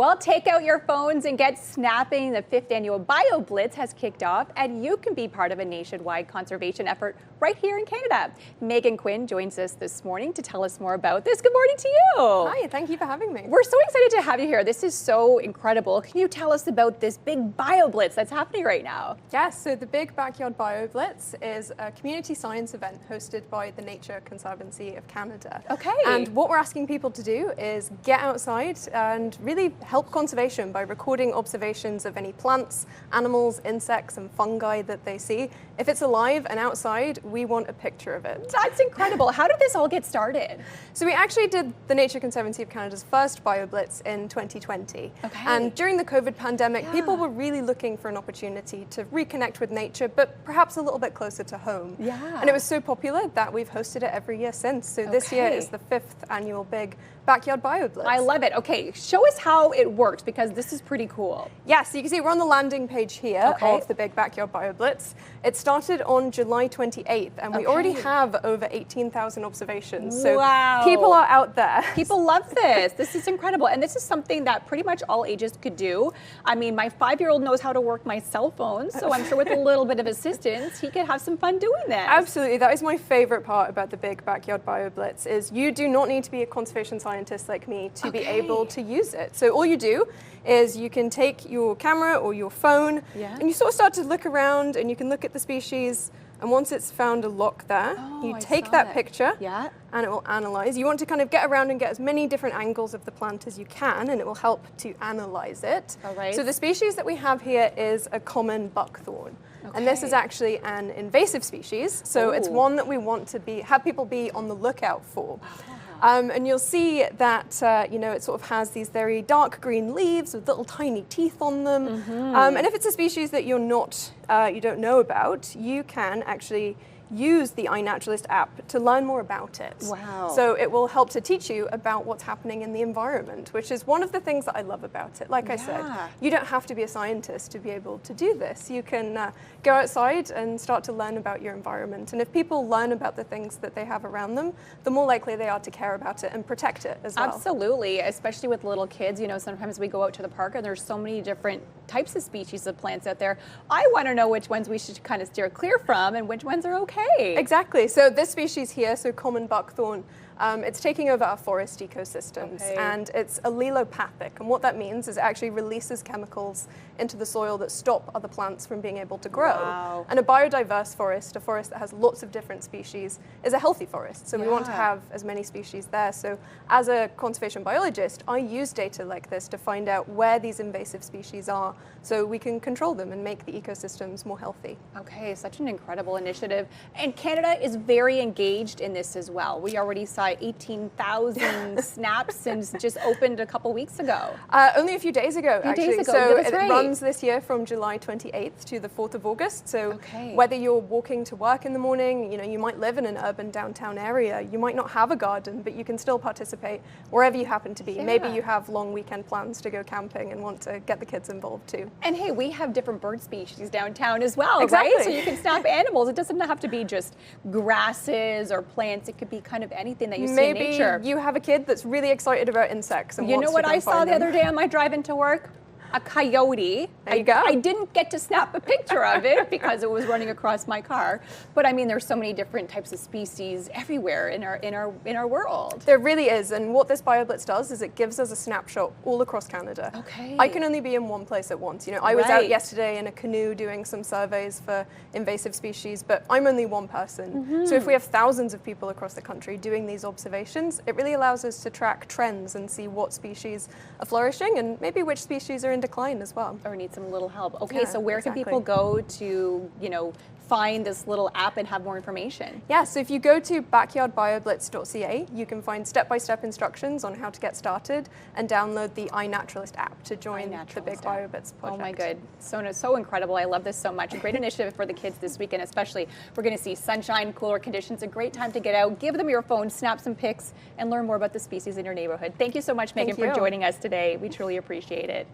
Well, take out your phones and get snapping. The 5th annual bioblitz has kicked off, and you can be part of a nationwide conservation effort right here in Canada. Megan Quinn joins us this morning to tell us more about this. Good morning to you. Hi, thank you for having me. We're so excited to have you here. This is so incredible. Can you tell us about this big bioblitz that's happening right now? Yes, so the Big Backyard Bioblitz is a community science event hosted by the Nature Conservancy of Canada. Okay. And what we're asking people to do is get outside and really help conservation by recording observations of any plants, animals, insects, and fungi that they see. If it's alive and outside, we want a picture of it. That's incredible. How did this all get started? So we actually did the Nature Conservancy of Canada's first BioBlitz in 2020. Okay. And during the COVID pandemic, people were really looking for an opportunity to reconnect with nature, but perhaps a little bit closer to home. Yeah. And it was so popular that we've hosted it every year since. So this year is the 5th annual Big Backyard BioBlitz. I love it. Okay, show us how it works, because this is pretty cool. Yeah, so you can see we're on the landing page here of the Big Backyard BioBlitz. It started on July 28th, and we already have over 18,000 observations. So people are out there. People love this. This is incredible. And this is something that pretty much all ages could do. I mean, my 5-year-old knows how to work my cell phone, so I'm sure with a little bit of assistance, he could have some fun doing this. Absolutely. That is my favorite part about the Big Backyard BioBlitz is you do not need to be a conservation scientist like me to be able to use it. So all you do is you can take your camera or your phone and you sort of start to look around, and you can look at the species, and once it's found a lock there, you take that picture and it will analyze. You want to kind of get around and get as many different angles of the plant as you can, and it will help to analyze it. So the species that we have here is a common buckthorn. And this is actually an invasive species, so it's one that we want to have people be on the lookout for. And you'll see that you know, it sort of has these very dark green leaves with little tiny teeth on them. And if it's a species that you don't know about, you can actually use the iNaturalist app to learn more about it. Wow. So it will help to teach you about what's happening in the environment, which is one of the things that I love about it. Like I said, you don't have to be a scientist to be able to do this. You can go outside and start to learn about your environment. And if people learn about the things that they have around them, the more likely they are to care about it and protect it as well. Absolutely, especially with little kids. You know, sometimes we go out to the park and there's so many different types of species of plants out there. I want to know which ones we should kind of steer clear from and which ones are okay. Exactly. So this species here, so common buckthorn, it's taking over our forest ecosystems, and it's allelopathic. And what that means is it actually releases chemicals into the soil that stop other plants from being able to grow. And a biodiverse forest, a forest that has lots of different species, is a healthy forest. So we want to have as many species there. So as a conservation biologist, I use data like this to find out where these invasive species are, so we can control them and make the ecosystems more healthy. Okay, such an incredible initiative. And Canada is very engaged in this as well. We already saw 18,000 snaps since just opened a couple weeks ago. Only a few days ago, actually. So it runs this year from July 28th to the 4th of August. So whether you're walking to work in the morning, you know, you might live in an urban downtown area, you might not have a garden, but you can still participate wherever you happen to be. Maybe you have long weekend plans to go camping and want to get the kids involved too. And hey, we have different bird species downtown as well, right? So you can snap animals. It doesn't have to be just grasses or plants. It could be kind of anything that you see in nature. Maybe you have a kid that's really excited about insects and you know what I saw the other day on my drive into work? A coyote. There you go. I didn't get to snap a picture of it because it was running across my car. But I mean, there's so many different types of species everywhere in our world. There really is, and what this BioBlitz does is it gives us a snapshot all across Canada. I can only be in one place at once. You know, I was out yesterday in a canoe doing some surveys for invasive species, but I'm only one person. So if we have thousands of people across the country doing these observations, it really allows us to track trends and see what species are flourishing and maybe which species are in decline as well. Or need some little help. Okay, so where can people go to, you know, find this little app and have more information? Yeah, so if you go to backyardbioblitz.ca, you can find step-by-step instructions on how to get started and download the iNaturalist app to join the Big BioBlitz project. Oh my good, so incredible. I love this so much. A great initiative for the kids this weekend, especially. We're going to see sunshine, cooler conditions, a great time to get out, give them your phone, snap some pics, and learn more about the species in your neighborhood. Thank you so much, Megan, for joining us today. We truly appreciate it.